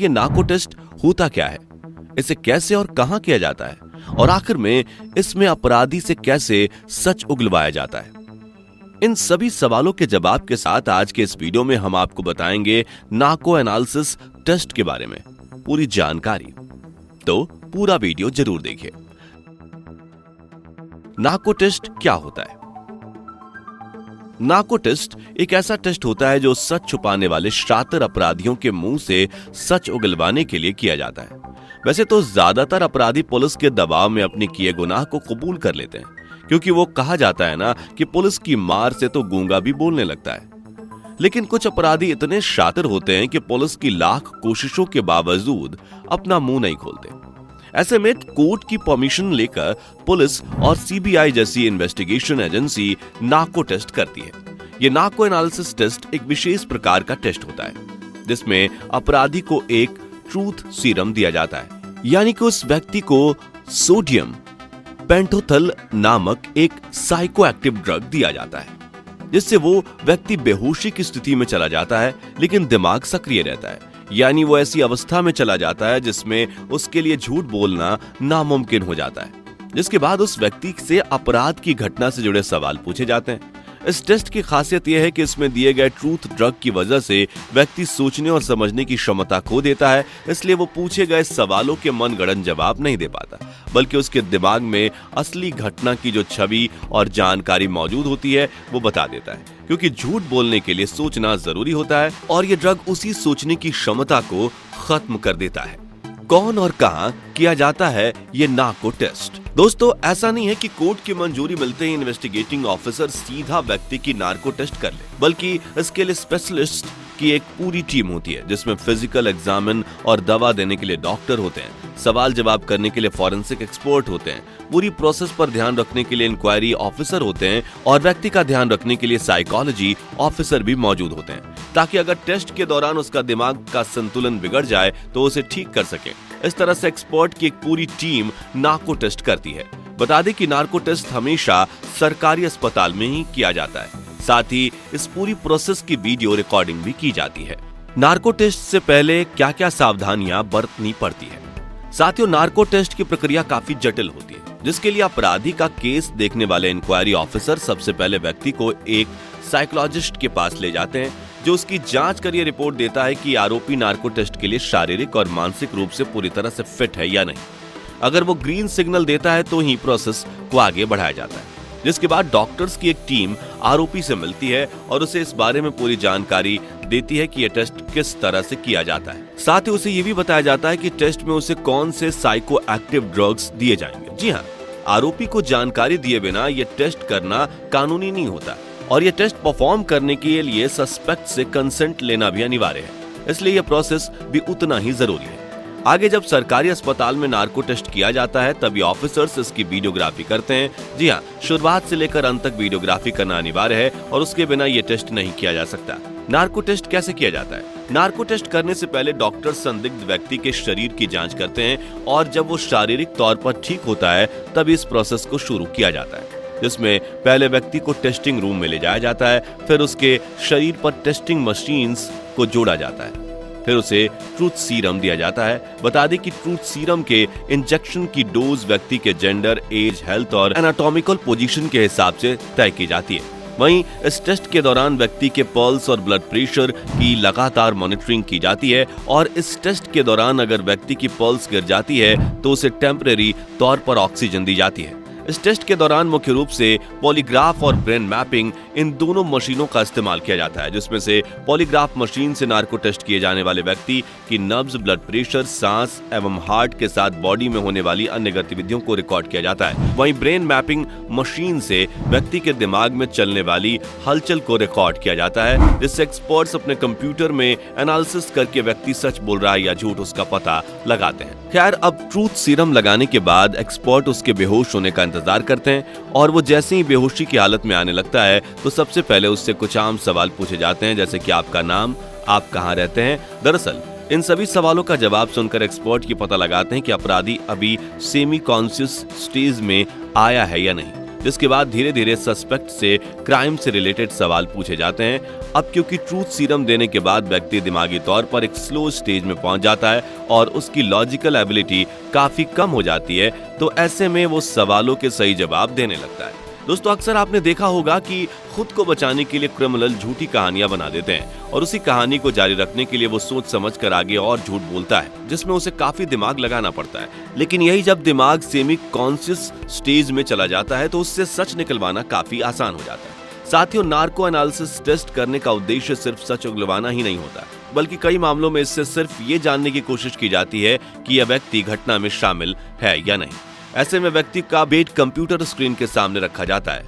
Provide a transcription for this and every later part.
ये narco test होता क्या है, इसे कैसे और कहां किया जाता है, और आखिर में इसमें अपराधी से कैसे सच उगलवाया जाता है। इन सभी सवालों के जवाब के साथ आज के इस वीडियो में हम आपको बताएंगे नार्को एनालिसिस टेस्ट के बारे में पूरी जानकारी। तो पूरा वीडियो जरूर देखिए। नार्को टेस्ट क्या होता है? नार्को टेस्ट एक ऐसा टेस्ट होता है जो सच छुपाने वाले शातिर अपराधियों के मुंह से सच उगलवाने के लिए किया जाता है। वैसे तो ज्यादातर अपराधी पुलिस के दबाव में अपने किए गुनाह को कबूल कर लेते हैं, क्योंकि वो कहा जाता है ना कि पुलिस की मार से तो गूंगा भी बोलने लगता है। लेकिन कुछ अपराधी इतने शातिर होते हैं कि पुलिस की लाख कोशिशों के बावजूद अपना मुंह नहीं खोलते। ऐसे में कोर्ट की परमिशन लेकर पुलिस और सीबीआई जैसी इन्वेस्टिगेशन एजेंसी नार्को टेस्ट करती है। ये नार्को एनालिसिस टेस्ट एक विशेष प्रकार का टेस्ट होता है, जिसमें अपराधी को एक ट्रूथ सीरम दिया जाता है, यानी कि उस व्यक्ति को सोडियम पेंटोथल नामक एक साइकोएक्टिव ड्रग दिया जाता है, जिससे वो व्यक्ति बेहोशी की स्थिति में चला जाता है, लेकिन दिमाग सक्रिय रहता है। यानी वो ऐसी अवस्था में चला जाता है जिसमें उसके लिए झूठ बोलना नामुमकिन हो जाता है, जिसके बाद उस व्यक्ति से अपराध की घटना से जुड़े सवाल पूछे जाते हैं। इस टेस्ट की खासियत यह है कि इसमें दिए गए ट्रूथ ड्रग की वजह से व्यक्ति सोचने और समझने की क्षमता खो देता है, इसलिए वो पूछे गए सवालों के मनगढ़ंत जवाब नहीं दे पाता, बल्कि उसके दिमाग में असली घटना की जो छवि और जानकारी मौजूद होती है वो बता देता है, क्योंकि झूठ बोलने के लिए सोचना जरूरी होता है और ये ड्रग उसी सोचने की क्षमता को खत्म कर देता है। कौन और कहां किया जाता है ये नार्को टेस्ट? दोस्तों, ऐसा नहीं है कि कोर्ट की मंजूरी मिलते ही इन्वेस्टिगेटिंग ऑफिसर सीधा व्यक्ति की नार्को टेस्ट कर ले, बल्कि इसके लिए स्पेशलिस्ट की एक पूरी टीम होती है, जिसमें फिजिकल एग्जामिन और दवा देने के लिए डॉक्टर होते हैं, सवाल जवाब करने के लिए फॉरेंसिक एक्सपर्ट होते हैं, पूरी प्रोसेस पर ध्यान रखने के लिए इंक्वायरी ऑफिसर होते हैं और व्यक्ति का ध्यान रखने के लिए साइकोलॉजी ऑफिसर भी मौजूद होते हैं, ताकि अगर टेस्ट के दौरान उसका दिमाग का संतुलन बिगड़ जाए तो उसे ठीक कर सके। इस तरह से एक्सपर्ट की एक पूरी टीम नार्को टेस्ट करती है। बता दें कि नार्को टेस्ट हमेशा सरकारी अस्पताल में ही किया जाता है। साथ ही इस पूरी प्रोसेस की वीडियो रिकॉर्डिंग भी की जाती है। नार्को टेस्ट से पहले क्या क्या सावधानियां बरतनी पड़ती है? साथियों, नार्को टेस्ट की प्रक्रिया काफी जटिल होती है, जिसके लिए अपराधी का केस देखने वाले इंक्वायरी ऑफिसर सबसे पहले व्यक्ति को एक साइकोलॉजिस्ट के पास ले जाते हैं, जो उसकी जांच कर ये रिपोर्ट देता है कि आरोपी नार्को टेस्ट के लिए शारीरिक और मानसिक रूप से पूरी तरह से फिट है या नहीं। अगर वो ग्रीन सिग्नल देता है तो ही प्रोसेस को आगे बढ़ाया जाता है, जिसके बाद डॉक्टर्स की एक टीम आरोपी से मिलती है और उसे इस बारे में पूरी जानकारी देती है कि यह टेस्ट किस तरह से किया जाता है। साथ ही उसे यह भी बताया जाता है कि टेस्ट में उसे कौन से साइको एक्टिव ड्रग्स दिए जाएंगे। जी हाँ, आरोपी को जानकारी दिए बिना यह टेस्ट करना कानूनी नहीं होता, और यह टेस्ट परफॉर्म करने के लिए सस्पेक्ट से कंसेंट लेना भी अनिवार्य है, इसलिए यह प्रोसेस भी उतना ही जरूरी है। आगे जब सरकारी अस्पताल में नार्को टेस्ट किया जाता है, तभी ऑफिसर्स इसकी वीडियोग्राफी करते हैं। जी हाँ, शुरुआत से लेकर अंत तक वीडियोग्राफी करना अनिवार्य है और उसके बिना यह टेस्ट नहीं किया जा सकता। नार्को टेस्ट कैसे किया जाता है? नार्को टेस्ट करने से पहले डॉक्टर संदिग्ध व्यक्ति के शरीर की जांच करते हैं, और जब वो शारीरिक तौर पर ठीक होता है तभी इस प्रोसेस को शुरू किया जाता है, जिसमें पहले व्यक्ति को टेस्टिंग रूम में ले जाया जाता है, फिर उसके शरीर पर टेस्टिंग मशीन्स को जोड़ा जाता है, फिर उसे ट्रूथ सीरम दिया जाता है। बता दें कि ट्रूथ सीरम के इंजेक्शन की डोज व्यक्ति के जेंडर, एज, हेल्थ और एनाटॉमिकल पोजीशन के हिसाब से तय की जाती है। वहीं इस टेस्ट के दौरान व्यक्ति के पल्स और ब्लड प्रेशर की लगातार मॉनिटरिंग की जाती है, और इस टेस्ट के दौरान अगर व्यक्ति की पल्स गिर जाती है तो उसे टेम्परेरी तौर पर ऑक्सीजन दी जाती है। इस टेस्ट के दौरान मुख्य रूप से पॉलीग्राफ और ब्रेन मैपिंग, इन दोनों मशीनों का इस्तेमाल किया जाता है, जिसमें से पॉलीग्राफ मशीन से नार्को टेस्ट किए जाने वाले व्यक्ति की नब्ज, ब्लड प्रेशर, सांस एवं हार्ट के साथ बॉडी में होने वाली अन्य गतिविधियों को रिकॉर्ड किया जाता है। वहीं ब्रेन मैपिंग मशीन से व्यक्ति के दिमाग में चलने वाली हलचल को रिकॉर्ड किया जाता है, जिससे एक्सपर्ट्स अपने कंप्यूटर में एनालिसिस करके व्यक्ति सच बोल रहा है या झूठ उसका पता लगाते हैं। खैर, अब ट्रूथ सीरम लगाने के बाद एक्सपर्ट उसके बेहोश होने का इंतजार करते हैं, और वो जैसे ही बेहोशी की हालत में आने लगता है तो सबसे पहले उससे कुछ आम सवाल पूछे जाते हैं, जैसे कि आपका नाम, आप कहाँ रहते हैं। दरअसल इन सभी सवालों का जवाब सुनकर एक्सपर्ट ये पता लगाते हैं कि अपराधी अभी सेमी कॉन्शियस स्टेज में आया है या नहीं। जिसके बाद धीरे धीरे सस्पेक्ट से क्राइम से रिलेटेड सवाल पूछे जाते हैं। अब क्योंकि ट्रूथ सीरम देने के बाद व्यक्ति दिमागी तौर पर एक स्लो स्टेज में पहुंच जाता है और उसकी लॉजिकल एबिलिटी काफी कम हो जाती है, तो ऐसे में वो सवालों के सही जवाब देने लगता है। दोस्तों, अक्सर आपने देखा होगा कि खुद को बचाने के लिए क्रिमिनल झूठी कहानियां बना देते हैं और उसी कहानी को जारी रखने के लिए वो सोच समझ कर आगे और झूठ बोलता है, जिसमें उसे काफी दिमाग लगाना पड़ता है। लेकिन यही जब दिमाग सेमी कॉन्शियस स्टेज में चला जाता है तो उससे सच निकलवाना काफी आसान हो जाता है। साथियों, नार्को एनालिसिस टेस्ट करने का उद्देश्य सिर्फ सच उगलवाना ही नहीं होता, बल्कि कई मामलों में इससे सिर्फ ये जानने की कोशिश की जाती है कि यह व्यक्ति घटना में शामिल है या नहीं। ऐसे में व्यक्ति का वेट कंप्यूटर स्क्रीन के सामने रखा जाता है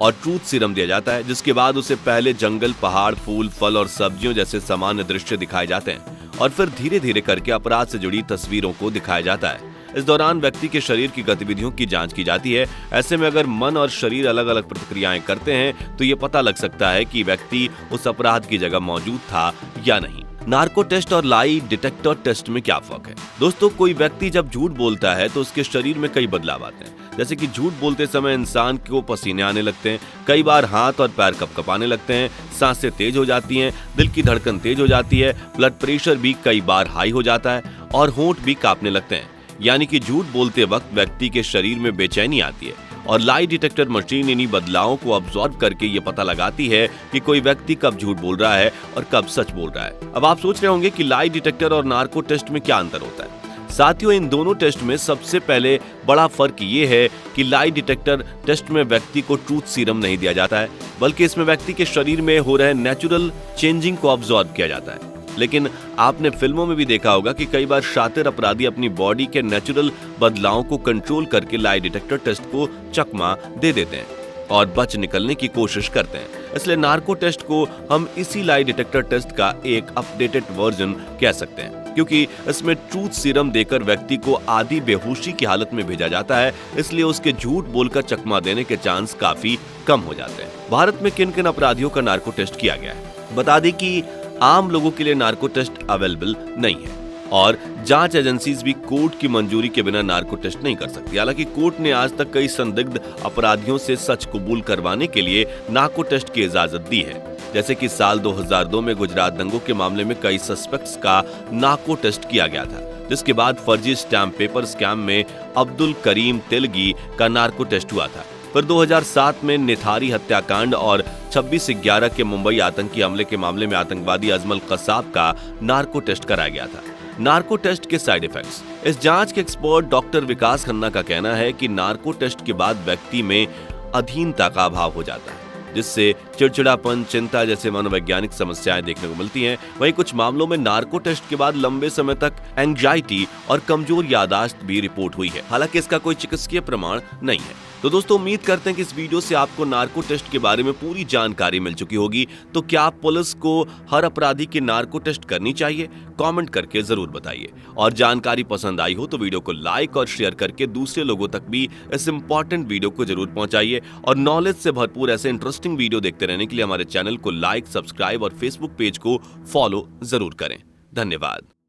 और ट्रूथ सीरम दिया जाता है, जिसके बाद उसे पहले जंगल, पहाड़, फूल, फल और सब्जियों जैसे सामान्य दृश्य दिखाए जाते हैं और फिर धीरे धीरे करके अपराध से जुड़ी तस्वीरों को दिखाया जाता है। इस दौरान व्यक्ति के शरीर की गतिविधियों की जांच की जाती है। ऐसे में अगर मन और शरीर अलग अलग प्रतिक्रियाएं करते हैं तो ये पता लग सकता है कि व्यक्ति उस अपराध की जगह मौजूद था या नहीं। नार्को टेस्ट और लाई डिटेक्टर टेस्ट में क्या फर्क है? दोस्तों, कोई व्यक्ति जब झूठ बोलता है तो उसके शरीर में कई बदलाव आते हैं, जैसे कि झूठ बोलते समय इंसान को पसीने आने लगते हैं, कई बार हाथ और पैर कपकपाने लगते हैं, सांसें तेज हो जाती हैं, दिल की धड़कन तेज हो जाती है, ब्लड प्रेशर भी कई बार हाई हो जाता है और होंठ भी कांपने लगते हैं। यानी कि झूठ बोलते वक्त व्यक्ति के शरीर में बेचैनी आती है और लाई डिटेक्टर मशीन इन्हीं बदलावों को ऑब्जर्व करके ये पता लगाती है कि कोई व्यक्ति कब झूठ बोल रहा है और कब सच बोल रहा है। अब आप सोच रहे होंगे कि लाई डिटेक्टर और नार्को टेस्ट में क्या अंतर होता है। साथियों, इन दोनों टेस्ट में सबसे पहले बड़ा फर्क ये है कि लाई डिटेक्टर टेस्ट में व्यक्ति को ट्रूथ सीरम नहीं दिया जाता है, बल्कि इसमें व्यक्ति के शरीर में हो रहे नेचुरल चेंजिंग को ऑब्जर्व किया जाता है। लेकिन आपने फिल्मों में भी देखा होगा कि कई बार शातिर अपराधी अपनी बॉडी के नेचुरल बदलावों को कंट्रोल करके लाई डिटेक्टर टेस्ट को चकमा दे देते हैं और बच निकलने की कोशिश करते हैं। इसलिए नार्को टेस्ट को हम इसी लाई डिटेक्टर टेस्ट का एक अपडेटेड वर्जन कह सकते हैं, क्योंकि इसमें ट्रूथ सीरम देकर व्यक्ति को आधी बेहोशी की हालत में भेजा जाता है, इसलिए उसके झूठ बोलकर चकमा देने के चांस काफी कम हो जाते हैं। भारत में किन किन अपराधियों का नार्को टेस्ट किया गया है? बता दें कि आम लोगों के लिए नार्को टेस्ट अवेलेबल नहीं है और जांच एजेंसीज भी कोर्ट की मंजूरी के बिना नार्को टेस्ट नहीं कर सकती। हालांकि कोर्ट ने आज तक कई संदिग्ध अपराधियों से सच कबूल करवाने के लिए नार्को टेस्ट की इजाजत दी है, जैसे कि साल 2002 में गुजरात दंगों के मामले में कई सस्पेक्ट्स का नार्को टेस्ट किया गया था, जिसके बाद फर्जी स्टैम्प पेपर स्कैम में अब्दुल करीम तेलगी का नार्को टेस्ट हुआ था। फिर 2007 में निथारी हत्याकांड और 26/11 के मुंबई आतंकी हमले के मामले में आतंकवादी अजमल कसाब का नार्को टेस्ट कराया गया था। नार्को टेस्ट के साइड इफेक्ट्स। इस जांच के एक्सपर्ट डॉक्टर विकास खन्ना का कहना है कि नार्को टेस्ट के बाद व्यक्ति में अधीनता का अभाव हो जाता है, जिससे चिड़चिड़ापन, चिंता जैसे मनोवैज्ञानिक समस्याएं देखने को मिलती हैं। वहीं कुछ मामलों में नार्को टेस्ट के बाद लंबे समय तक एंग्जाइटी और कमजोर याददाश्त भी रिपोर्ट हुई है। हालांकि इसका कोई चिकित्सकीय प्रमाण नहीं है। तो दोस्तों, उम्मीद करते हैं कि इस वीडियो से आपको नार्को टेस्ट के बारे में पूरी जानकारी मिल चुकी होगी। तो क्या पुलिस को हर अपराधी की नार्को टेस्ट करनी चाहिए? कमेंट करके जरूर बताइए। और जानकारी पसंद आई हो तो वीडियो को लाइक और शेयर करके दूसरे लोगों तक भी इस इंपॉर्टेंट वीडियो को जरूर पहुंचाइए। और नॉलेज से भरपूर ऐसे इंटरेस्टिंग वीडियो देखते रहने के लिए हमारे चैनल को लाइक, सब्सक्राइब और फेसबुक पेज को फॉलो जरूर करें। धन्यवाद।